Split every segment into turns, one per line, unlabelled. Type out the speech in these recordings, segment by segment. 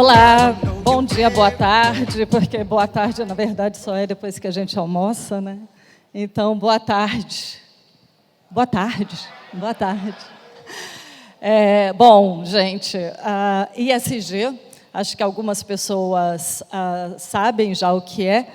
Olá, bom dia, boa tarde, porque boa tarde, na verdade, só é depois que a gente almoça, né? Então, boa tarde. Boa tarde. Boa tarde. Bom, gente, a ISG, acho que algumas pessoas sabem já o que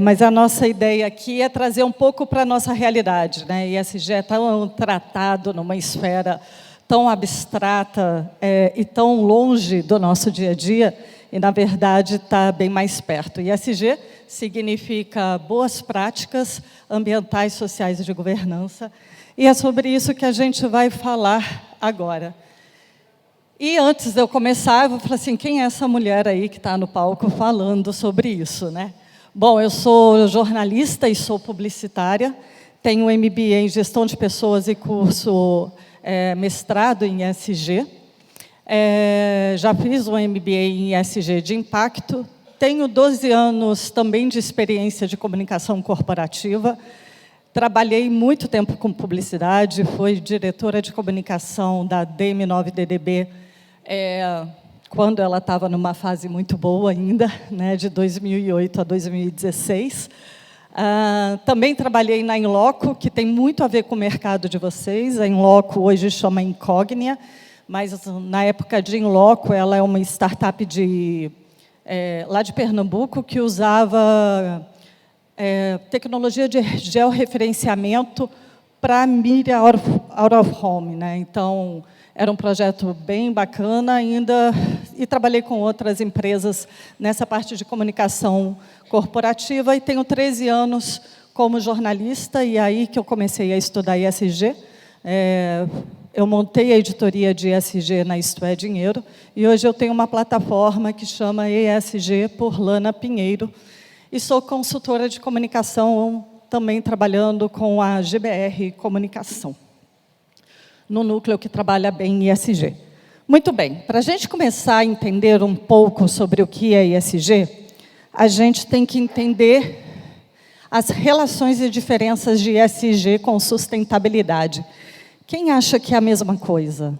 mas a nossa ideia aqui é trazer um pouco para a nossa realidade, né? ISG é tão tratado numa esfera tão abstrata e tão longe do nosso dia a dia, e, na verdade, está bem mais perto. ISG significa Boas Práticas Ambientais, Sociais e de Governança, e é sobre isso que a gente vai falar agora. E antes de eu começar, eu vou falar assim, quem é essa mulher aí que está no palco falando sobre isso, né? Bom, eu sou jornalista e sou publicitária, tenho um MBA em Gestão de Pessoas e curso mestrado em ESG. Já fiz um MBA em ESG de Impacto. Tenho 12 anos também de experiência de comunicação corporativa. Trabalhei muito tempo com publicidade, fui diretora de comunicação da DM9DDB, quando ela estava numa fase muito boa ainda, né, de 2008 a 2016. Também trabalhei na Inloco, que tem muito a ver com o mercado de vocês. A Inloco hoje chama Incognia, mas na época de Inloco, ela é uma startup lá de Pernambuco que usava tecnologia de georreferenciamento para mídia out of home, né? Então, era um projeto bem bacana ainda, e trabalhei com outras empresas nessa parte de comunicação corporativa, e tenho 13 anos como jornalista, e aí que eu comecei a estudar ESG. Eu montei a editoria de ESG na Isto é Dinheiro, e hoje eu tenho uma plataforma que chama ESG por Lana Pinheiro, e sou consultora de comunicação, também trabalhando com a GBR Comunicação, no núcleo que trabalha bem em ESG. Muito bem, para a gente começar a entender um pouco sobre o que é ESG, a gente tem que entender as relações e diferenças de ESG com sustentabilidade. Quem acha que é a mesma coisa?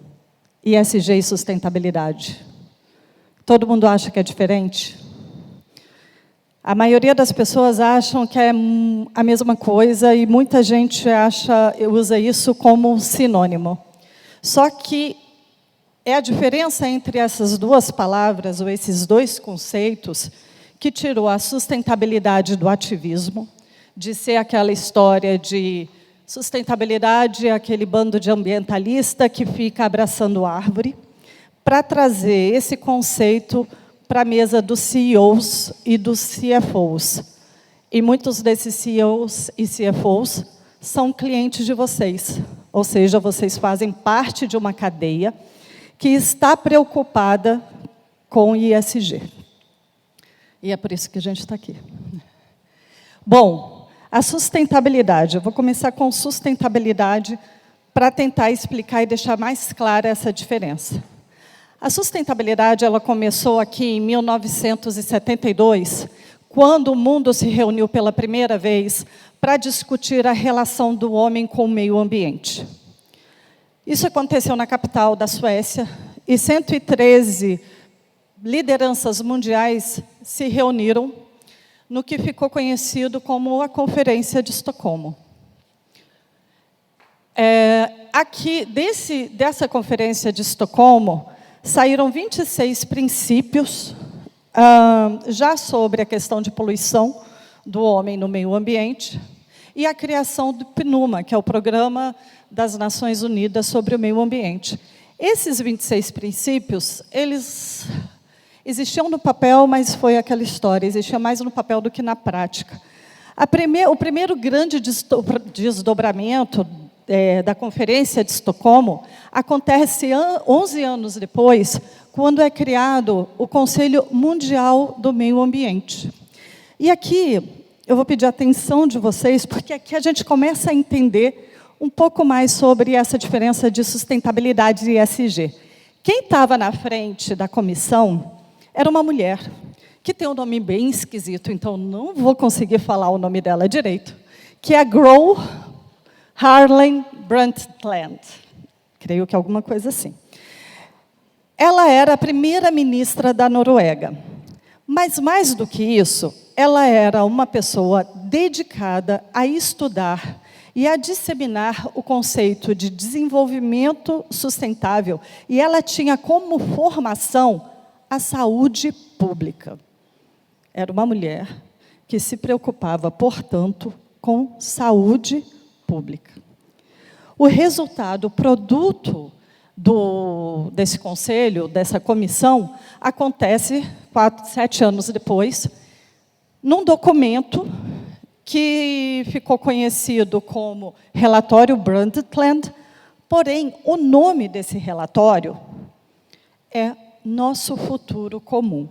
ESG e sustentabilidade. Todo mundo acha que é diferente? A maioria das pessoas acham que é a mesma coisa e muita gente usa isso como sinônimo. Só que é a diferença entre essas duas palavras, ou esses dois conceitos, que tirou a sustentabilidade do ativismo, de ser aquela história de sustentabilidade, aquele bando de ambientalista que fica abraçando árvore, para trazer esse conceito para a mesa dos CEOs e dos CFOs. E muitos desses CEOs e CFOs são clientes de vocês. Ou seja, vocês fazem parte de uma cadeia que está preocupada com ESG. E é por isso que a gente está aqui. Bom, a sustentabilidade. Eu vou começar com sustentabilidade para tentar explicar e deixar mais clara essa diferença. A sustentabilidade ela começou aqui em 1972, quando o mundo se reuniu pela primeira vez para discutir a relação do homem com o meio ambiente. Isso aconteceu na capital da Suécia, e 113 lideranças mundiais se reuniram no que ficou conhecido como a Conferência de Estocolmo. Dessa Conferência de Estocolmo, saíram 26 princípios já sobre a questão de poluição do homem no meio ambiente e a criação do PNUMA, que é o Programa das Nações Unidas sobre o Meio Ambiente. Esses 26 princípios, eles existiam no papel, mas foi aquela história, existia mais no papel do que na prática. O primeiro grande desdobramento da Conferência de Estocolmo acontece 11 anos depois, quando é criado o Conselho Mundial do Meio Ambiente. E aqui, eu vou pedir a atenção de vocês, porque aqui a gente começa a entender um pouco mais sobre essa diferença de sustentabilidade e ESG. Quem estava na frente da comissão era uma mulher, que tem um nome bem esquisito, então não vou conseguir falar o nome dela direito, que é Gro Harlem Brundtland. Creio que é alguma coisa assim. Ela era a primeira-ministra da Noruega. Mas, mais do que isso, ela era uma pessoa dedicada a estudar e a disseminar o conceito de desenvolvimento sustentável. E ela tinha como formação a saúde pública. Era uma mulher que se preocupava, portanto, com saúde pública. O resultado, o produto desse conselho, dessa comissão, acontece 7 anos depois, num documento que ficou conhecido como Relatório Brundtland, porém, o nome desse relatório é Nosso Futuro Comum.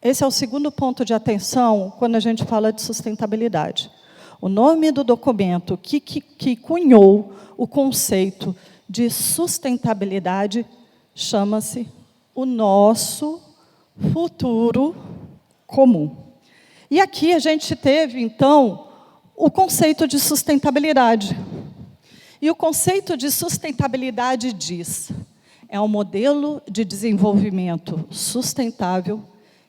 Esse é o segundo ponto de atenção quando a gente fala de sustentabilidade. O nome do documento que cunhou o conceito de sustentabilidade chama-se o Nosso Futuro Comum. E aqui a gente teve, então, o conceito de sustentabilidade. E o conceito de sustentabilidade diz: é um modelo de desenvolvimento sustentável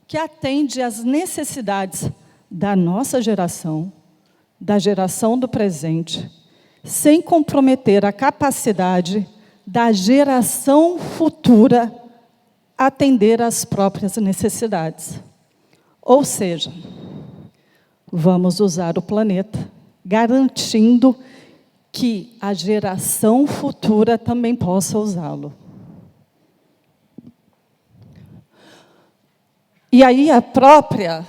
que atende às necessidades da nossa geração, da geração do presente, sem comprometer a capacidade da geração futura atender às próprias necessidades. Ou seja, vamos usar o planeta, garantindo que a geração futura também possa usá-lo. E aí a própria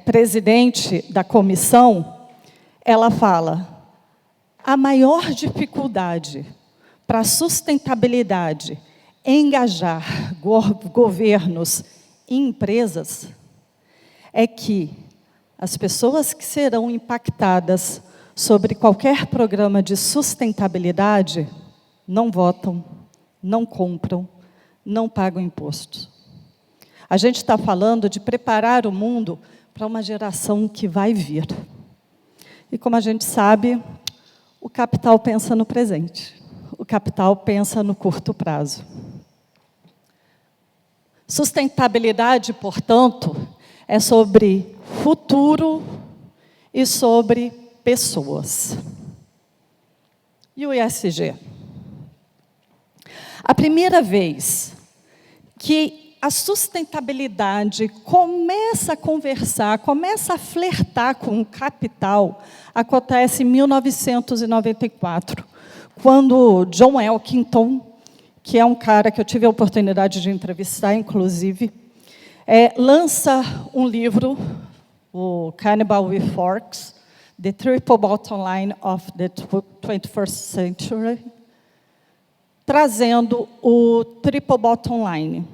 presidente da comissão, ela fala: a maior dificuldade para a sustentabilidade engajar governos e empresas é que as pessoas que serão impactadas sobre qualquer programa de sustentabilidade não votam, não compram, não pagam impostos. A gente está falando de preparar o mundo para uma geração que vai vir. E como a gente sabe, o capital pensa no presente. O capital pensa no curto prazo. Sustentabilidade, portanto, é sobre futuro e sobre pessoas. E o ESG? A primeira vez que a sustentabilidade começa a conversar, começa a flertar com o capital, acontece em 1994, quando John Elkington, que é um cara que eu tive a oportunidade de entrevistar, inclusive, lança um livro, o Cannibal with Forks, The Triple Bottom Line of the 21st Century, trazendo o Triple Bottom Line.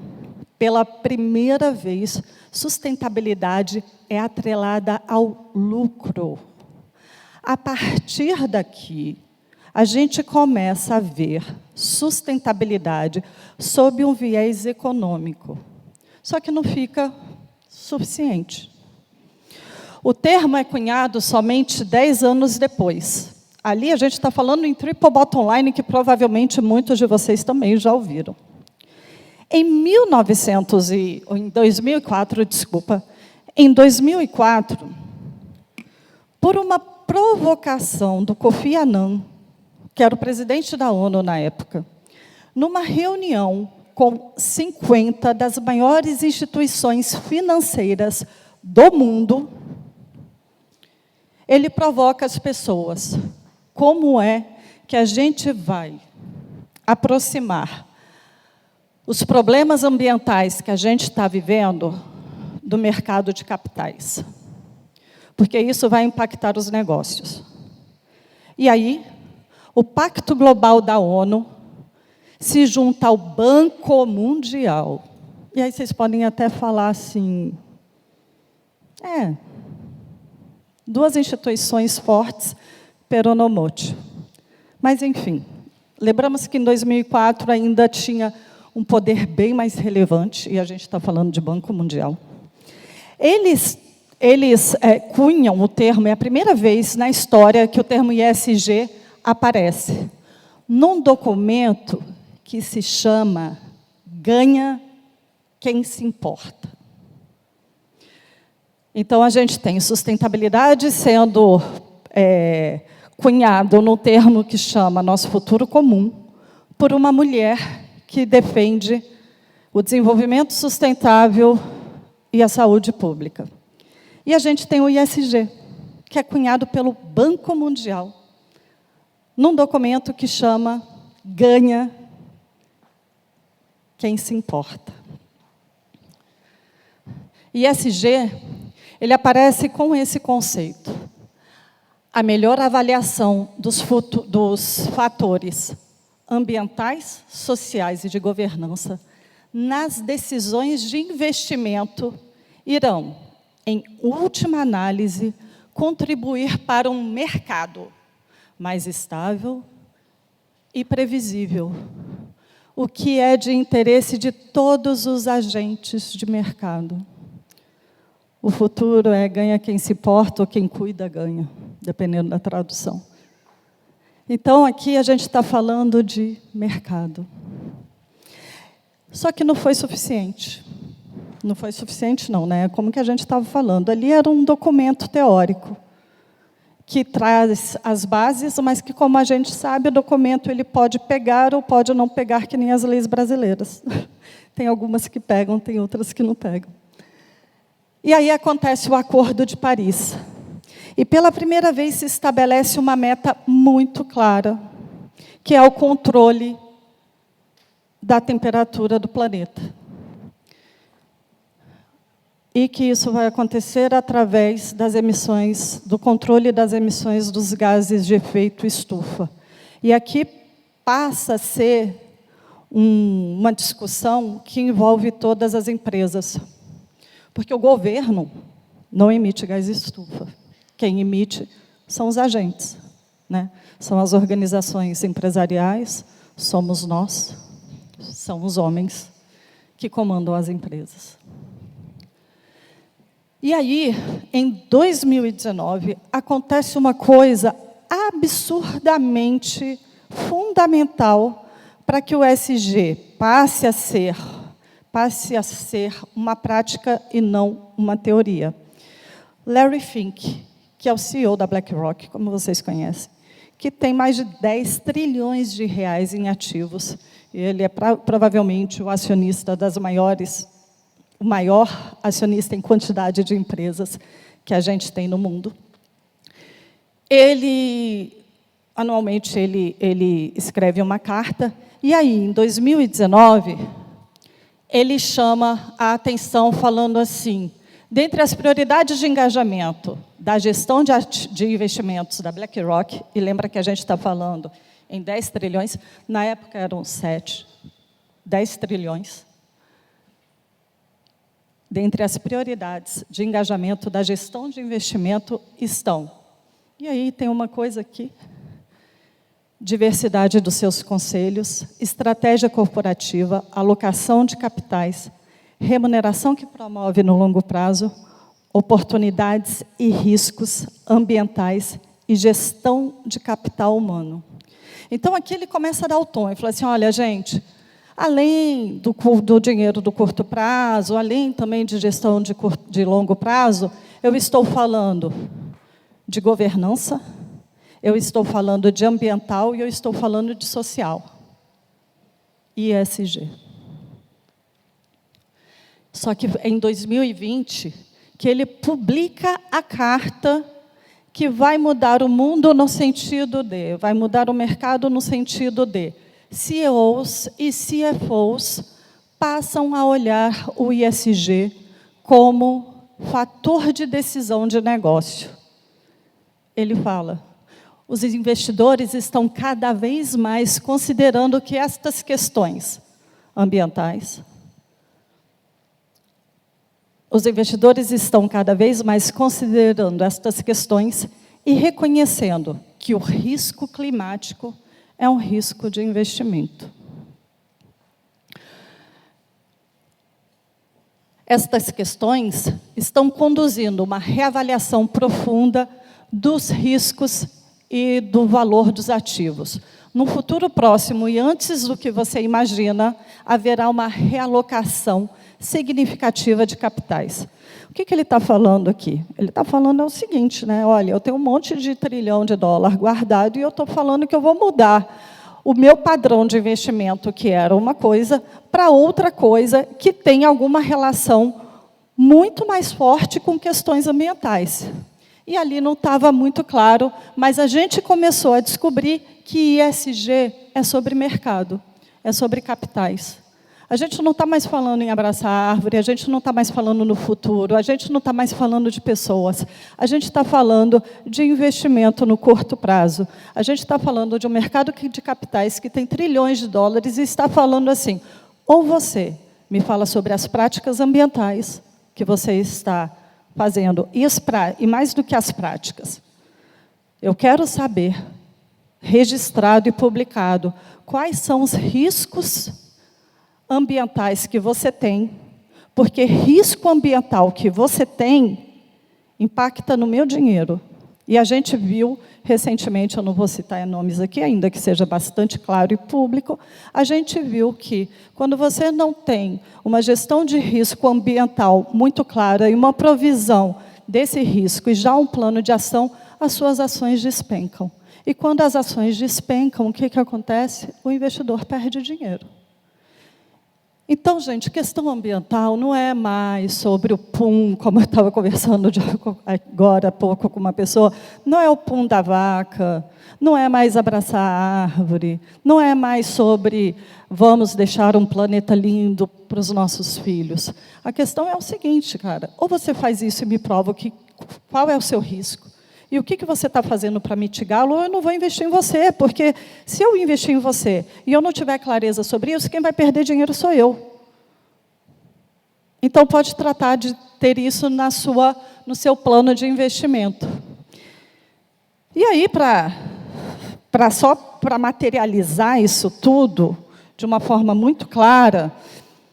Pela primeira vez, sustentabilidade é atrelada ao lucro. A partir daqui, a gente começa a ver sustentabilidade sob um viés econômico. Só que não fica suficiente. O termo é cunhado somente 10 anos depois. Ali a gente está falando em Triple Bottom Line, que provavelmente muitos de vocês também já ouviram. Em 2004, por uma provocação do Kofi Annan, que era o presidente da ONU na época, numa reunião com 50 das maiores instituições financeiras do mundo, ele provoca as pessoas. Como é que a gente vai aproximar os problemas ambientais que a gente está vivendo do mercado de capitais? Porque isso vai impactar os negócios. E aí, o Pacto Global da ONU se junta ao Banco Mundial. E aí vocês podem até falar assim, duas instituições fortes, peronomútil. Mas, enfim, lembramos que em 2004 ainda tinha um poder bem mais relevante, e a gente está falando de Banco Mundial. Eles cunham o termo, é a primeira vez na história que o termo ESG aparece, num documento que se chama Ganha Quem Se Importa. Então, a gente tem sustentabilidade sendo cunhado no termo que chama Nosso Futuro Comum, por uma mulher que defende o desenvolvimento sustentável e a saúde pública. E a gente tem o ISG, que é cunhado pelo Banco Mundial, num documento que chama Ganha Quem Se Importa. ISG, ele aparece com esse conceito. A melhor avaliação dos fatores ambientais, sociais e de governança nas decisões de investimento irão, em última análise, contribuir para um mercado mais estável e previsível, o que é de interesse de todos os agentes de mercado. O futuro é ganha quem se importa ou quem cuida ganha, dependendo da tradução. Então, aqui a gente está falando de mercado. Só que não foi suficiente. Não foi suficiente, não, né? Como que a gente estava falando? Ali era um documento teórico, que traz as bases, mas que, como a gente sabe, o documento ele pode pegar ou pode não pegar, que nem as leis brasileiras. Tem algumas que pegam, tem outras que não pegam. E aí acontece o Acordo de Paris. E pela primeira vez se estabelece uma meta muito clara, que é o controle da temperatura do planeta. E que isso vai acontecer através das emissões, do controle das emissões dos gases de efeito estufa. E aqui passa a ser uma discussão que envolve todas as empresas. Porque o governo não emite gás estufa. Quem emite são os agentes, né? São as organizações empresariais, somos nós, são os homens que comandam as empresas. E aí, em 2019, acontece uma coisa absurdamente fundamental para que o ESG passe a ser uma prática e não uma teoria. Larry Fink, que é o CEO da BlackRock, como vocês conhecem, que tem mais de 10 trilhões de reais em ativos. Ele é provavelmente o acionista o maior acionista em quantidade de empresas que a gente tem no mundo. Anualmente, ele escreve uma carta, e aí, em 2019, ele chama a atenção falando assim: dentre as prioridades de engajamento da gestão de investimentos da BlackRock, e lembra que a gente está falando em 10 trilhões, na época eram 10 trilhões. Dentre as prioridades de engajamento da gestão de investimento estão. E aí tem uma coisa aqui: diversidade dos seus conselhos, estratégia corporativa, alocação de capitais, remuneração que promove no longo prazo, oportunidades e riscos ambientais e gestão de capital humano. Então, aqui ele começa a dar o tom, ele fala assim: olha, gente, além do dinheiro do curto prazo, além também de gestão de longo prazo, eu estou falando de governança, eu estou falando de ambiental e eu estou falando de social. ISG. Só que em 2020, que ele publica a carta que vai mudar o mundo no sentido de, vai mudar o mercado no sentido de, CEOs e CFOs passam a olhar o ISG como fator de decisão de negócio. Ele fala: os investidores estão cada vez mais considerando que estas questões ambientais, os investidores estão cada vez mais considerando estas questões e reconhecendo que o risco climático é um risco de investimento. Estas questões estão conduzindo uma reavaliação profunda dos riscos e do valor dos ativos. no futuro próximo e antes do que você imagina, haverá uma realocação significativa de capitais. O que ele está falando aqui? Ele está falando o seguinte, né? Olha, eu tenho um monte de trilhão de dólar guardado e eu estou falando que eu vou mudar o meu padrão de investimento, que era uma coisa, para outra coisa que tem alguma relação muito mais forte com questões ambientais. E ali não estava muito claro, mas a gente começou a descobrir que ESG é sobre mercado, é sobre capitais. A gente não está mais falando em abraçar a árvore, a gente não está mais falando no futuro, a gente não está mais falando de pessoas, a gente está falando de investimento no curto prazo. A gente está falando de um mercado de capitais que tem trilhões de dólares e está falando assim, ou você me fala sobre as práticas ambientais que você está fazendo, e mais do que as práticas, eu quero saber, registrado e publicado, quais são os riscos ambientais que você tem, porque risco ambiental que você tem impacta no meu dinheiro. E a gente viu recentemente, eu não vou citar nomes aqui, ainda que seja bastante claro e público, a gente viu que, quando você não tem uma gestão de risco ambiental muito clara e uma provisão desse risco e já um plano de ação, as suas ações despencam. E quando as ações despencam, o que acontece? O investidor perde dinheiro. Então, gente, questão ambiental não é mais sobre o PUM, como eu estava conversando agora há pouco com uma pessoa, não é o PUM da vaca, não é mais abraçar a árvore, não é mais sobre vamos deixar um planeta lindo para os nossos filhos. A questão é o seguinte, cara, ou você faz isso e me prova qual é o seu risco, e o que você está fazendo para mitigá-lo, ou eu não vou investir em você, porque se eu investir em você e eu não tiver clareza sobre isso, quem vai perder dinheiro sou eu. Então, pode tratar de ter isso no seu plano de investimento. E aí, só para materializar isso tudo, de uma forma muito clara,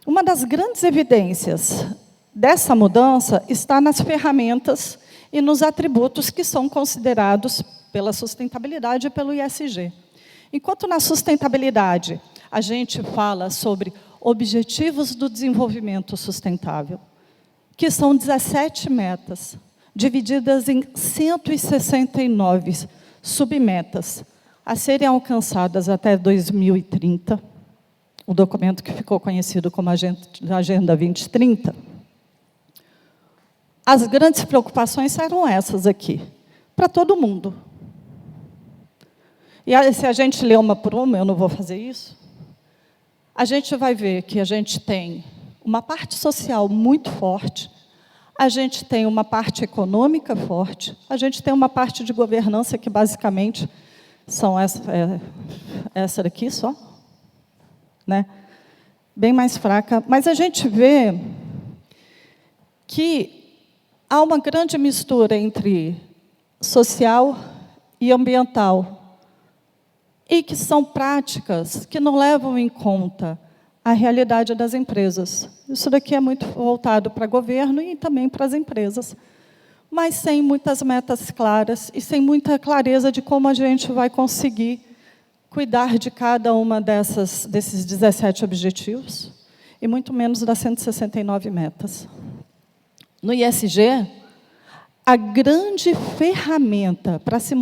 uma das grandes evidências dessa mudança está nas ferramentas e nos atributos que são considerados pela sustentabilidade e pelo ESG. Enquanto na sustentabilidade a gente fala sobre Objetivos do Desenvolvimento Sustentável, que são 17 metas, divididas em 169 submetas, a serem alcançadas até 2030, o documento que ficou conhecido como Agenda 2030, as grandes preocupações eram essas aqui, para todo mundo. E aí, se a gente ler uma por uma, eu não vou fazer isso, a gente vai ver que a gente tem uma parte social muito forte, a gente tem uma parte econômica forte, a gente tem uma parte de governança que, basicamente, são essa daqui só, né? Bem mais fraca. Mas a gente vê que há uma grande mistura entre social e ambiental, e que são práticas que não levam em conta a realidade das empresas. Isso daqui é muito voltado para o governo e também para as empresas, mas sem muitas metas claras e sem muita clareza de como a gente vai conseguir cuidar de cada uma desses 17 objetivos, e muito menos das 169 metas. No ESG, a grande ferramenta para se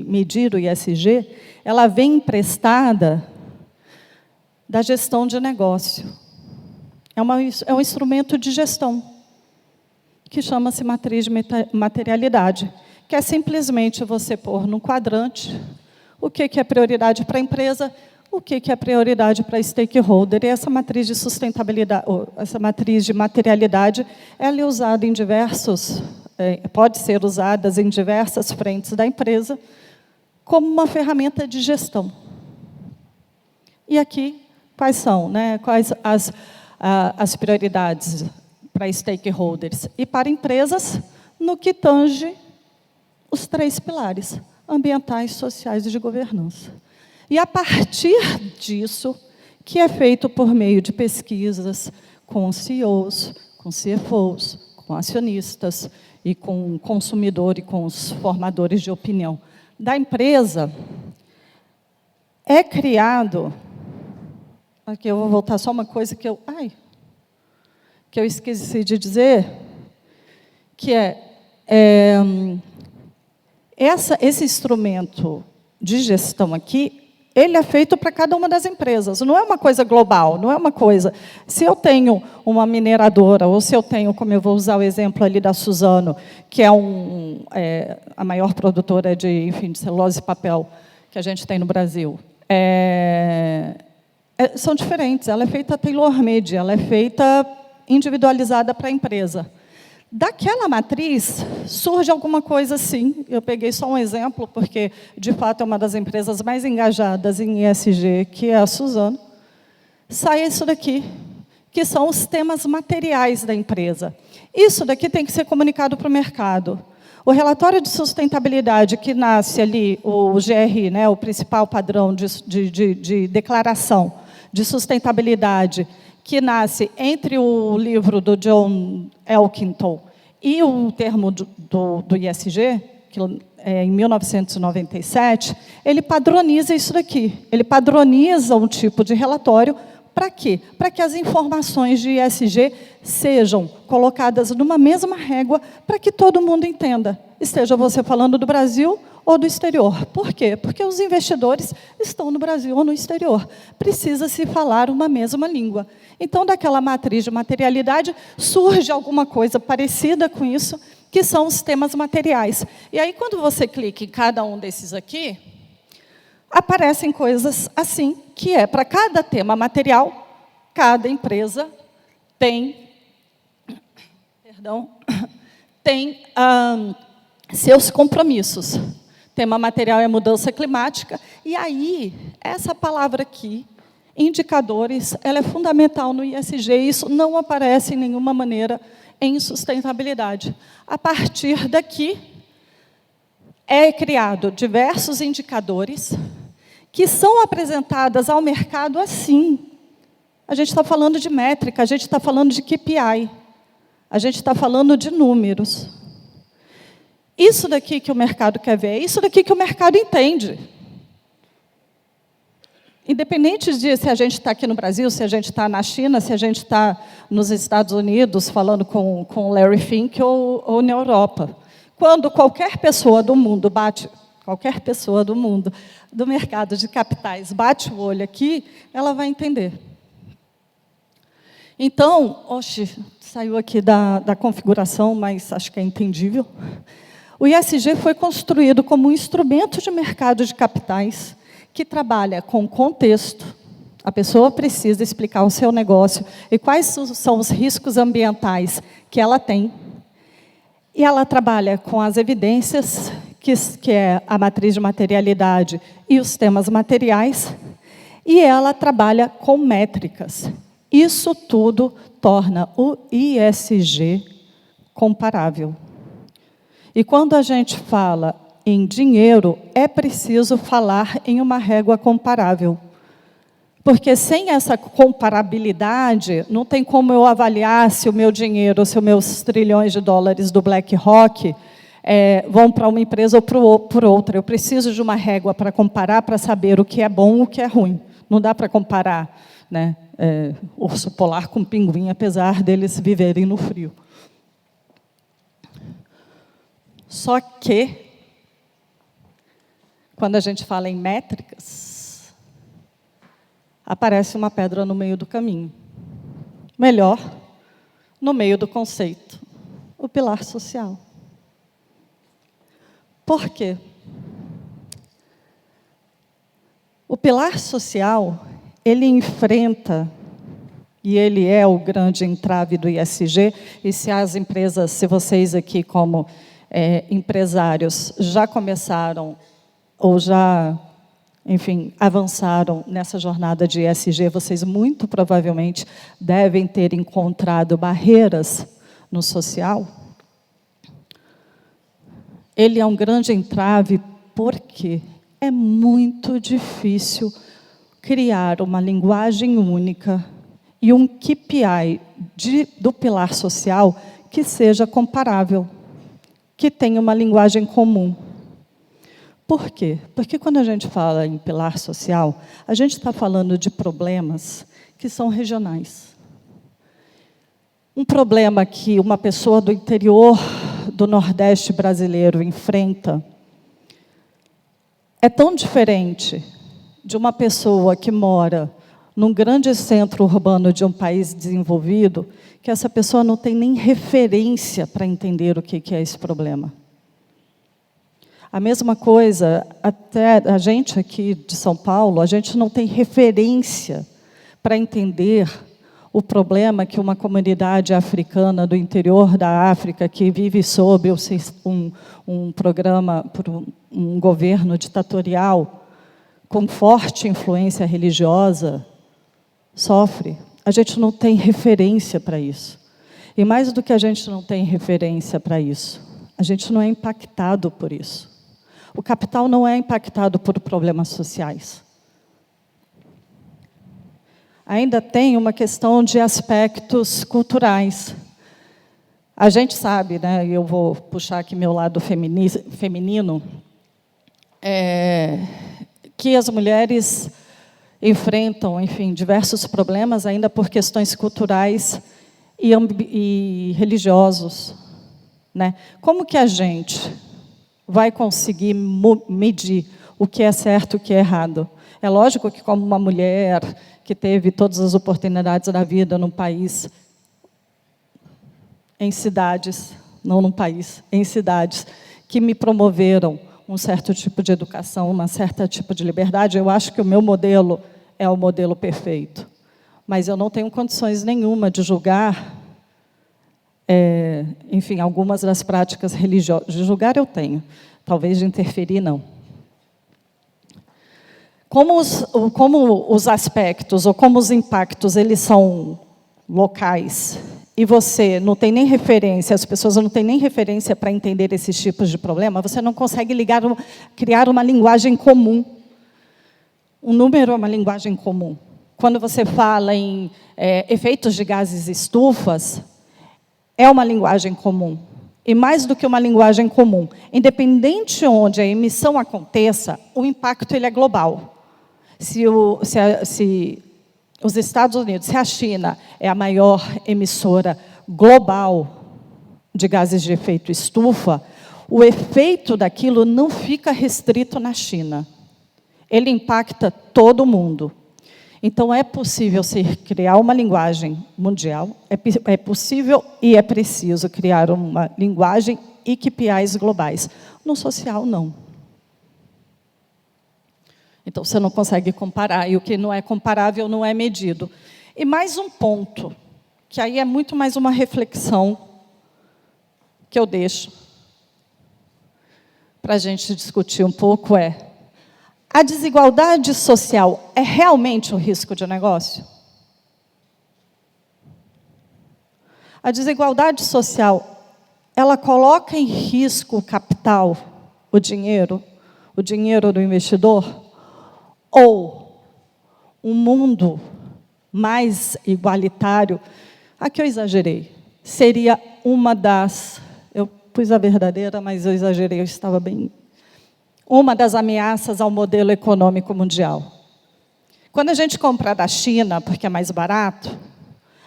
medir o ESG, ela vem emprestada da gestão de negócio. É um instrumento de gestão, que chama-se matriz de materialidade, que é simplesmente você pôr num quadrante o que é prioridade para a empresa, o que é prioridade para stakeholder. E essa matriz de sustentabilidade, essa matriz de materialidade, ela é usada em pode ser usada em diversas frentes da empresa, como uma ferramenta de gestão. E aqui, quais são, né? Quais as prioridades para stakeholders e para empresas, no que tange os 3 pilares, ambientais, sociais e de governança. E a partir disso, que é feito por meio de pesquisas com CEOs, com CFOs, com acionistas, e com o consumidor e com os formadores de opinião da empresa, é criado... Aqui eu vou voltar só uma coisa que eu esqueci de dizer, que esse instrumento de gestão aqui, ele é feito para cada uma das empresas, não é uma coisa global, não é uma coisa... Se eu tenho uma mineradora, ou se eu tenho, como eu vou usar o exemplo ali da Suzano, que é a maior produtora de celulose e papel que a gente tem no Brasil, são diferentes, ela é feita tailor-made, ela é feita individualizada para a empresa. Daquela matriz, surge alguma coisa assim. Eu peguei só um exemplo, porque, de fato, é uma das empresas mais engajadas em ESG, que é a Suzano. Sai isso daqui, que são os temas materiais da empresa. Isso daqui tem que ser comunicado para o mercado. O relatório de sustentabilidade que nasce ali, o GRI, né, o principal padrão de declaração de sustentabilidade, que nasce entre o livro do John Elkington e o termo do ISG, que é em 1997, ele padroniza isso daqui. Ele padroniza um tipo de relatório. Para quê? Para que as informações de ISG sejam colocadas numa mesma régua, para que todo mundo entenda. Esteja você falando do Brasil ou do exterior. Por quê? Porque os investidores estão no Brasil ou no exterior. Precisa-se falar uma mesma língua. Então, daquela matriz de materialidade, surge alguma coisa parecida com isso, que são os temas materiais. E aí, quando você clica em cada um desses aqui, aparecem coisas assim, que é para cada tema material, cada empresa tem seus compromissos. Tema material é mudança climática. E aí, essa palavra aqui, indicadores, ela é fundamental no ISG. Isso não aparece em nenhuma maneira em sustentabilidade. A partir daqui, é criado diversos indicadores que são apresentadas ao mercado assim. A gente está falando de métrica, a gente está falando de KPI, a gente está falando de números. Isso daqui que o mercado quer ver, é isso daqui que o mercado entende. Independente de se a gente está aqui no Brasil, se a gente está na China, se a gente está nos Estados Unidos, falando com o Larry Fink, ou na Europa. Quando qualquer pessoa do mundo do mercado de capitais, bate o olho aqui, ela vai entender. Então, saiu aqui da configuração, mas acho que é entendível. O ISG foi construído como um instrumento de mercado de capitais que trabalha com contexto. A pessoa precisa explicar o seu negócio e quais são os riscos ambientais que ela tem. E ela trabalha com as evidências, que é a matriz de materialidade e os temas materiais, e ela trabalha com métricas. Isso tudo torna o ISG comparável. E quando a gente fala em dinheiro, é preciso falar em uma régua comparável. Porque sem essa comparabilidade, não tem como eu avaliar se o meu dinheiro, se os meus trilhões de dólares do BlackRock vão para uma empresa ou por outra. Eu preciso de uma régua para comparar, para saber o que é bom e o que é ruim. Não dá para comparar, né, urso polar com pinguim, apesar deles viverem no frio. Só que, quando a gente fala em métricas, aparece uma pedra no meio do caminho. Melhor, no meio do conceito, o pilar social. Por quê? O pilar social, ele enfrenta, e ele é o grande entrave do ISG, e se as empresas, se vocês aqui como empresários já começaram, ou já, enfim, avançaram nessa jornada de ESG, vocês muito provavelmente devem ter encontrado barreiras no social. Ele é um grande entrave porque é muito difícil criar uma linguagem única e um KPI do pilar social que seja comparável, que tenha uma linguagem comum. Por quê? Porque quando a gente fala em pilar social, a gente está falando de problemas que são regionais. Um problema que uma pessoa do interior do Nordeste brasileiro enfrenta é tão diferente de uma pessoa que mora num grande centro urbano de um país desenvolvido, que essa pessoa não tem nem referência para entender o que é esse problema. A mesma coisa, até a gente aqui de São Paulo, a gente não tem referência para entender o problema que uma comunidade africana do interior da África, que vive sob um programa, por um governo ditatorial, com forte influência religiosa, sofre. A gente não tem referência para isso. E mais do que a gente não tem referência para isso, a gente não é impactado por isso. O capital não é impactado por problemas sociais. Ainda tem uma questão de aspectos culturais. A gente sabe, né, eu vou puxar aqui meu lado feminino, que as mulheres enfrentam, enfim, diversos problemas ainda por questões culturais e religiosos, né? Como que a gente vai conseguir medir o que é certo e o que é errado? É lógico que, como uma mulher que teve todas as oportunidades da vida num país, em cidades, não num país, em cidades, que me promoveram um certo tipo de educação, um certo tipo de liberdade, eu acho que o meu modelo é o modelo perfeito. Mas eu não tenho condições nenhuma de julgar, enfim, algumas das práticas religiosas. De julgar eu tenho, talvez de interferir não. Como os aspectos, ou como os impactos, eles são locais, e você não tem nem referência, as pessoas não têm nem referência para entender esses tipos de problema, você não consegue criar uma linguagem comum. Um número é uma linguagem comum. Quando você fala em efeitos de gases estufas, é uma linguagem comum. E mais do que uma linguagem comum, independente onde a emissão aconteça, o impacto ele é global. Se os Estados Unidos, se a China é a maior emissora global de gases de efeito estufa, o efeito daquilo não fica restrito na China. Ele impacta todo mundo. Então, é possível criar uma linguagem mundial, é possível e é preciso criar uma linguagem e KPIs globais. No social, não. Então, você não consegue comparar, e o que não é comparável não é medido. E mais um ponto, que aí é muito mais uma reflexão que eu deixo para a gente discutir um pouco a desigualdade social é realmente um risco de negócio? A desigualdade social, ela coloca em risco o capital, o dinheiro do investidor? Ou um mundo mais igualitário, aqui eu exagerei, seria uma das, eu pus a verdadeira, mas eu exagerei, eu estava bem, uma das ameaças ao modelo econômico mundial. Quando a gente compra da China, porque é mais barato,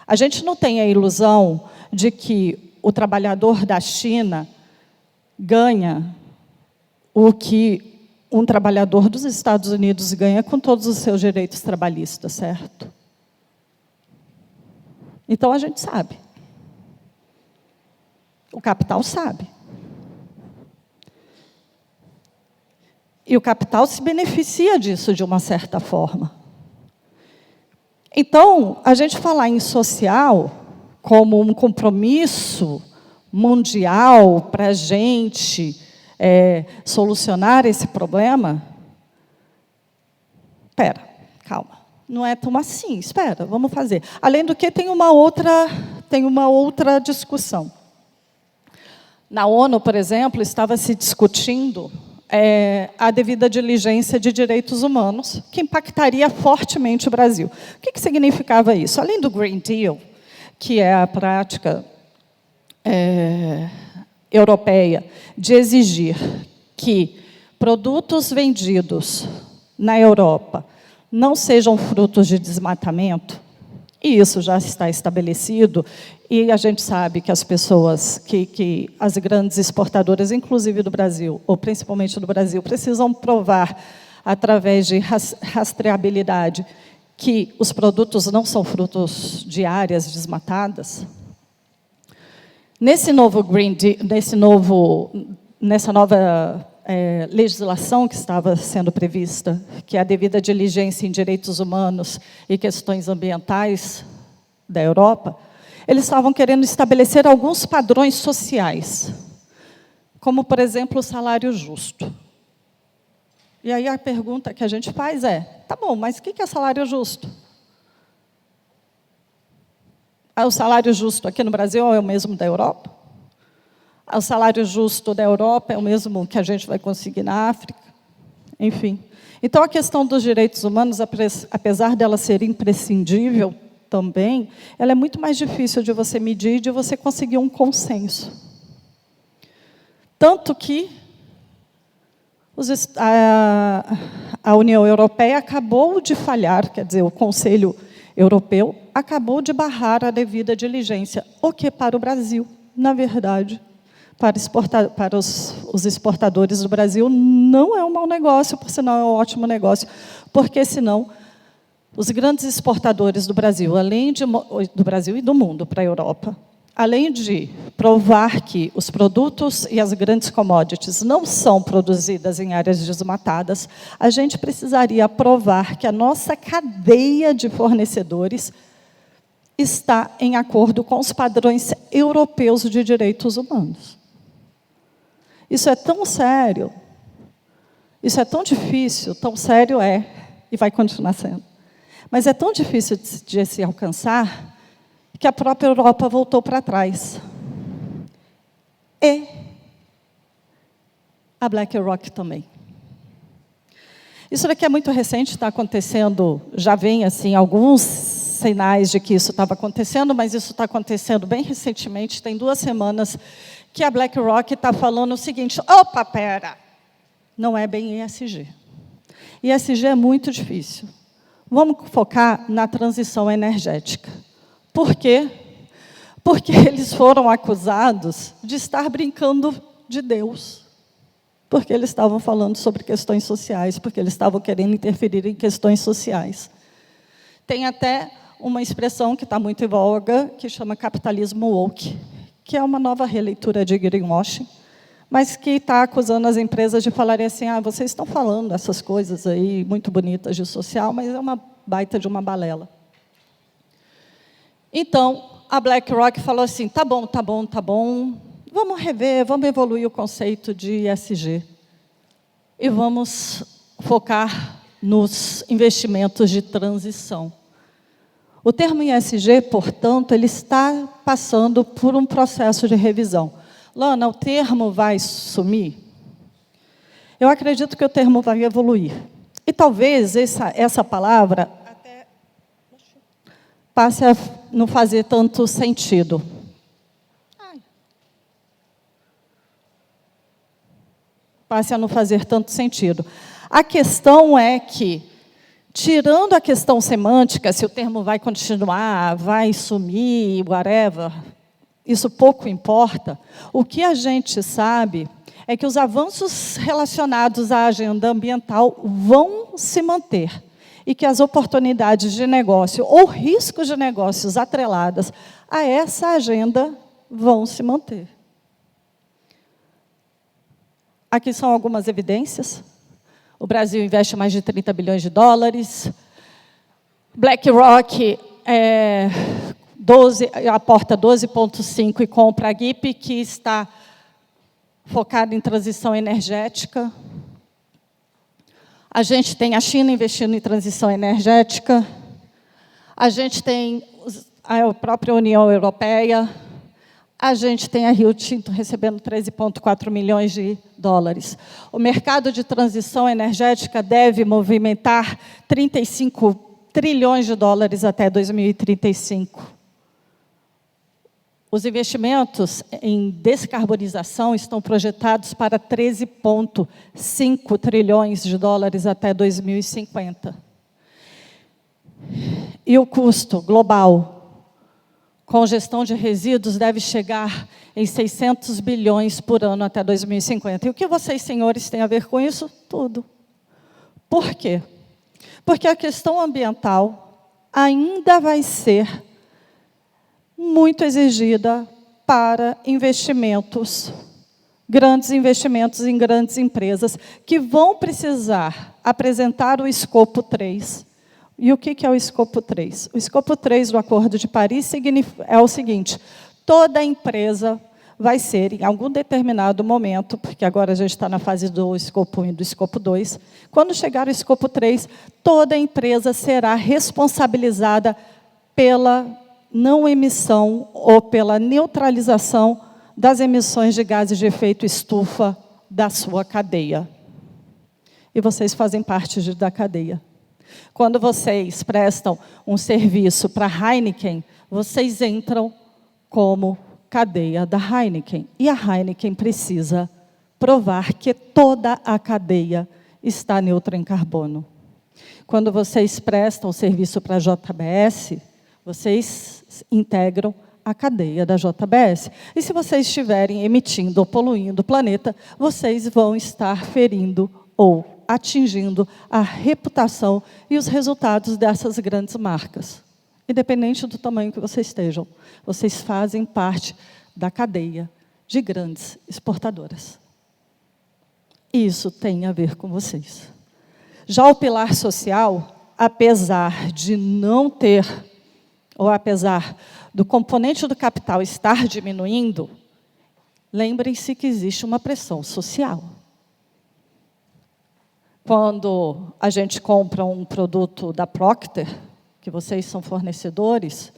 a gente não tem a ilusão de que o trabalhador da China ganha o que um trabalhador dos Estados Unidos ganha com todos os seus direitos trabalhistas, certo? Então, a gente sabe. O capital sabe. E o capital se beneficia disso de uma certa forma. Então, a gente falar em social como um compromisso mundial para a gente solucionar esse problema, espera, calma, não é tão assim, espera, vamos fazer. Além do que, tem uma outra discussão. Na ONU, por exemplo, estava se discutindo a devida diligência de direitos humanos, que impactaria fortemente o Brasil. O que significava isso? Além do Green Deal, que é a prática europeia de exigir que produtos vendidos na Europa não sejam frutos de desmatamento, e isso já está estabelecido, e a gente sabe que as pessoas, que as grandes exportadoras, inclusive do Brasil, ou principalmente do Brasil, precisam provar, através de rastreabilidade, que os produtos não são frutos de áreas desmatadas. Nesse novo Green Deal, nessa nova legislação que estava sendo prevista, que é a devida diligência em direitos humanos e questões ambientais da Europa, eles estavam querendo estabelecer alguns padrões sociais, como, por exemplo, o salário justo. E aí a pergunta que a gente faz é, tá bom, mas o que é salário justo? O salário justo aqui no Brasil é o mesmo da Europa? O salário justo da Europa é o mesmo que a gente vai conseguir na África? Enfim. Então, a questão dos direitos humanos, apesar dela ser imprescindível também, ela é muito mais difícil de você medir e de você conseguir um consenso. Tanto que a União Europeia acabou de falhar, quer dizer, o Conselho Europeu acabou de barrar a devida diligência, o que para o Brasil, na verdade, para os exportadores do Brasil, não é um mau negócio, por sinal é um ótimo negócio, porque senão os grandes exportadores do Brasil, do Brasil e do mundo para a Europa, além de provar que os produtos e as grandes commodities não são produzidas em áreas desmatadas, a gente precisaria provar que a nossa cadeia de fornecedores está em acordo com os padrões europeus de direitos humanos. Isso é tão sério, isso é tão difícil, tão sério é, e vai continuar sendo. Mas é tão difícil de se alcançar, que a própria Europa voltou para trás. E a BlackRock também. Isso daqui é muito recente, está acontecendo, já vem assim, alguns sinais de que isso estava acontecendo, mas isso está acontecendo bem recentemente, tem 2 semanas, que a BlackRock está falando o seguinte, opa, pera, não é bem ESG. ESG é muito difícil. Vamos focar na transição energética. Por quê? Porque eles foram acusados de estar brincando de Deus. Porque eles estavam falando sobre questões sociais, porque eles estavam querendo interferir em questões sociais. Tem até uma expressão que está muito em voga, que chama capitalismo woke, que é uma nova releitura de greenwashing, mas que está acusando as empresas de falarem assim, vocês estão falando essas coisas aí muito bonitas de social, mas é uma baita de uma balela. Então, a BlackRock falou assim, tá bom, vamos rever, vamos evoluir o conceito de ESG e vamos focar nos investimentos de transição. O termo ESG, portanto, ele está passando por um processo de revisão. Lana, o termo vai sumir? Eu acredito que o termo vai evoluir. E talvez essa palavra até passe a não fazer tanto sentido. Passe a não fazer tanto sentido. A questão é que, tirando a questão semântica, se o termo vai continuar, vai sumir, whatever, isso pouco importa. O que a gente sabe é que os avanços relacionados à agenda ambiental vão se manter e que as oportunidades de negócio ou riscos de negócios atreladas a essa agenda vão se manter. Aqui são algumas evidências. O Brasil investe mais de 30 bilhões de dólares. BlackRock aporta 12,5 e compra a GIP, que está focada em transição energética. A gente tem a China investindo em transição energética. A gente tem a própria União Europeia. A gente tem a Rio Tinto recebendo 13,4 milhões de dólares. O mercado de transição energética deve movimentar 35 trilhões de dólares até 2035. Os investimentos em descarbonização estão projetados para 13,5 trilhões de dólares até 2050. E o custo global com gestão de resíduos deve chegar em 600 bilhões por ano até 2050. E o que vocês, senhores, têm a ver com isso? Tudo. Por quê? Porque a questão ambiental ainda vai ser muito exigida para investimentos, grandes investimentos em grandes empresas, que vão precisar apresentar o escopo 3. E o que é o escopo 3? O escopo 3 do Acordo de Paris é o seguinte: toda empresa vai ser, em algum determinado momento, porque agora a gente está na fase do escopo 1 e do escopo 2, quando chegar o escopo 3, toda empresa será responsabilizada pela não emissão ou pela neutralização das emissões de gases de efeito estufa da sua cadeia. E vocês fazem parte da cadeia. Quando vocês prestam um serviço para a Heineken, vocês entram como cadeia da Heineken. E a Heineken precisa provar que toda a cadeia está neutra em carbono. Quando vocês prestam serviço para a JBS, vocês integram a cadeia da JBS. E se vocês estiverem emitindo ou poluindo o planeta, vocês vão estar ferindo ou atingindo a reputação e os resultados dessas grandes marcas. Independente do tamanho que vocês estejam, vocês fazem parte da cadeia de grandes exportadoras. Isso tem a ver com vocês. Já o pilar social, apesar de não ter, ou apesar do componente do capital estar diminuindo, lembrem-se que existe uma pressão social. Quando a gente compra um produto da Procter, que vocês são fornecedores,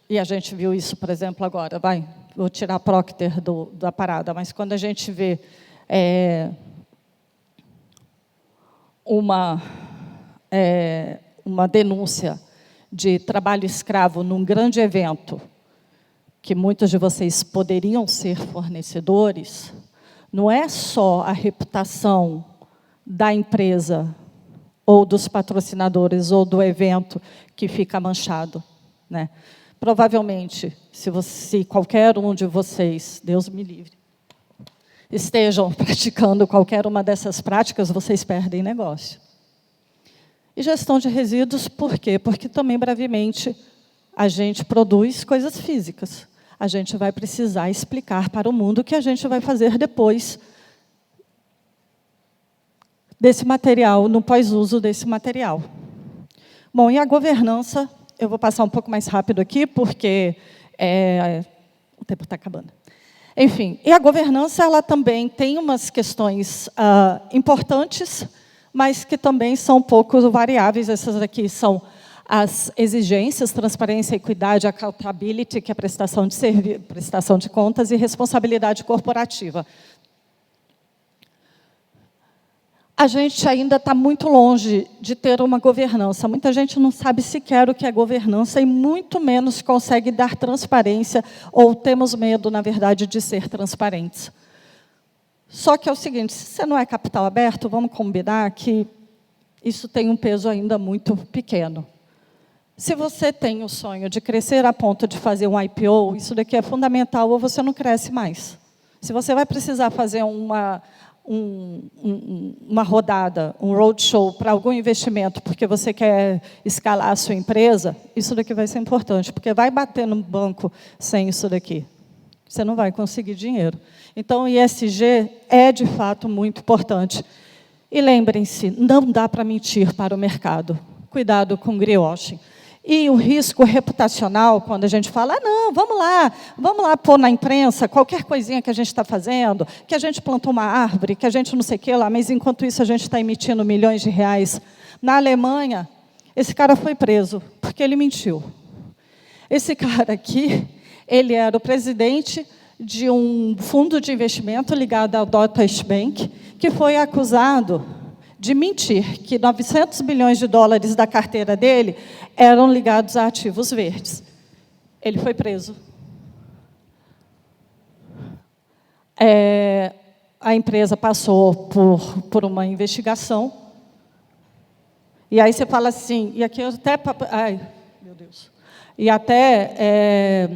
e a gente viu isso, por exemplo, agora, vou tirar a Procter da parada, mas quando a gente vê uma denúncia de trabalho escravo num grande evento, que muitos de vocês poderiam ser fornecedores, não é só a reputação da empresa, ou dos patrocinadores, ou do evento que fica manchado, né? Provavelmente, se qualquer um de vocês, Deus me livre, estejam praticando qualquer uma dessas práticas, vocês perdem negócio. E gestão de resíduos, por quê? Porque também, brevemente, a gente produz coisas físicas. A gente vai precisar explicar para o mundo o que a gente vai fazer depois desse material, no pós-uso desse material. Bom, e a governança, eu vou passar um pouco mais rápido aqui, porque o tempo está acabando. Enfim, e a governança, ela também tem umas questões importantes, mas que também são um pouco variáveis. Essas aqui são as exigências: transparência, equidade, accountability, que é prestação de contas, e responsabilidade corporativa. A gente ainda está muito longe de ter uma governança. Muita gente não sabe sequer o que é governança e muito menos consegue dar transparência, ou temos medo, na verdade, de ser transparentes. Só que é o seguinte: se você não é capital aberto, vamos combinar que isso tem um peso ainda muito pequeno. Se você tem o sonho de crescer a ponto de fazer um IPO, isso daqui é fundamental, ou você não cresce mais. Se você vai precisar fazer uma rodada, um roadshow para algum investimento, porque você quer escalar a sua empresa, isso daqui vai ser importante, porque vai bater no banco sem isso daqui. Você não vai conseguir dinheiro. Então, o ESG é, de fato, muito importante. E lembrem-se, não dá para mentir para o mercado. Cuidado com o greenwashing. E o risco reputacional, quando a gente fala, não, vamos lá pôr na imprensa qualquer coisinha que a gente está fazendo, que a gente plantou uma árvore, que a gente não sei o que lá, mas enquanto isso a gente está emitindo milhões de reais. Na Alemanha, esse cara foi preso, porque ele mentiu. Esse cara aqui, ele era o presidente de um fundo de investimento ligado ao Deutsche Bank, que foi acusado de mentir que 900 bilhões de dólares da carteira dele eram ligados a ativos verdes. Ele foi preso. A empresa passou por uma investigação. E aí você fala assim, e aqui eu até... Ai, meu Deus. E até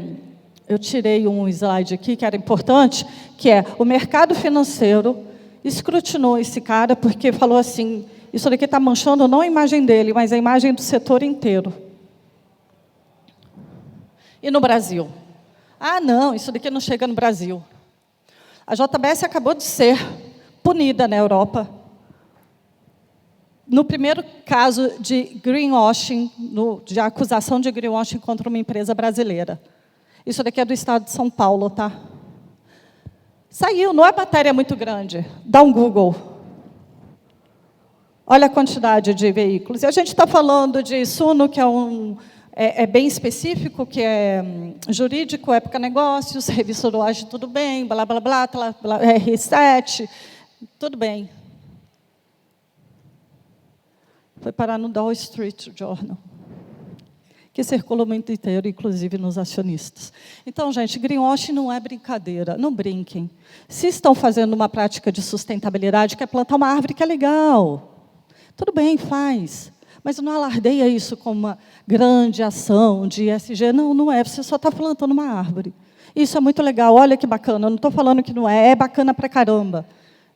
eu tirei um slide aqui, que era importante, que é o mercado financeiro escrutinou esse cara, porque falou assim, isso daqui está manchando não a imagem dele, mas a imagem do setor inteiro. E no Brasil? Ah, não, isso daqui não chega no Brasil. A JBS acabou de ser punida na Europa. No primeiro caso de greenwashing, de acusação de greenwashing contra uma empresa brasileira. Isso daqui é do estado de São Paulo, tá? Saiu, não é matéria muito grande. Dá um Google. Olha a quantidade de veículos. E a gente está falando de Suno, que é bem específico, que é jurídico, época negócios, revista do AGE, tudo bem, blá, blá, blá, blá, R7, tudo bem. Foi parar no Wall Street Journal, que circulou o mundo inteiro, inclusive nos acionistas. Então, gente, greenwashing não é brincadeira, não brinquem. Se estão fazendo uma prática de sustentabilidade, quer plantar uma árvore, que é legal. Tudo bem, faz. Mas não alardeia isso como uma grande ação de ESG. Não, não é. Você só está plantando uma árvore. Isso é muito legal. Olha que bacana. Eu não estou falando que não é. É bacana pra caramba.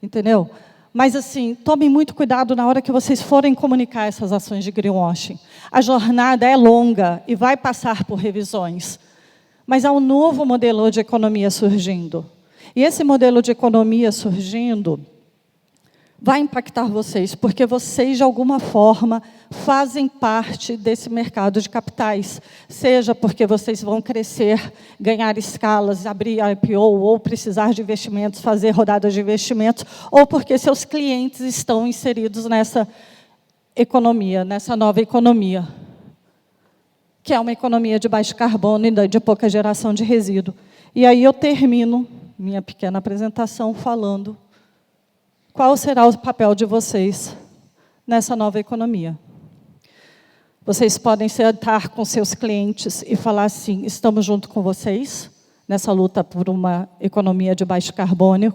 Entendeu? Mas, assim, tomem muito cuidado na hora que vocês forem comunicar essas ações de greenwashing. A jornada é longa e vai passar por revisões. Mas há um novo modelo de economia surgindo. E esse modelo de economia surgindo vai impactar vocês, porque vocês, de alguma forma, fazem parte desse mercado de capitais. Seja porque vocês vão crescer, ganhar escalas, abrir IPO, ou precisar de investimentos, fazer rodadas de investimentos, ou porque seus clientes estão inseridos nessa economia, nessa nova economia, que é uma economia de baixo carbono e de pouca geração de resíduo. E aí eu termino minha pequena apresentação falando qual será o papel de vocês nessa nova economia. Vocês podem sentar com seus clientes e falar assim, estamos junto com vocês nessa luta por uma economia de baixo carbono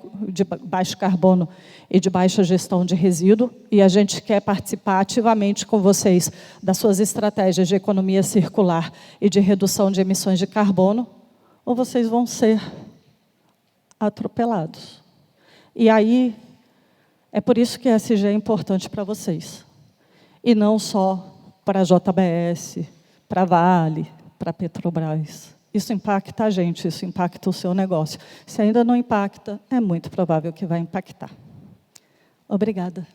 e de baixa gestão de resíduo, e a gente quer participar ativamente com vocês das suas estratégias de economia circular e de redução de emissões de carbono, ou vocês vão ser atropelados. E aí, é por isso que a ESG é importante para vocês. E não só para a JBS, para a Vale, para a Petrobras. Isso impacta a gente, isso impacta o seu negócio. Se ainda não impacta, é muito provável que vai impactar. Obrigada.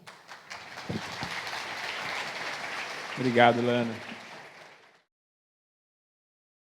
Obrigado, Lana.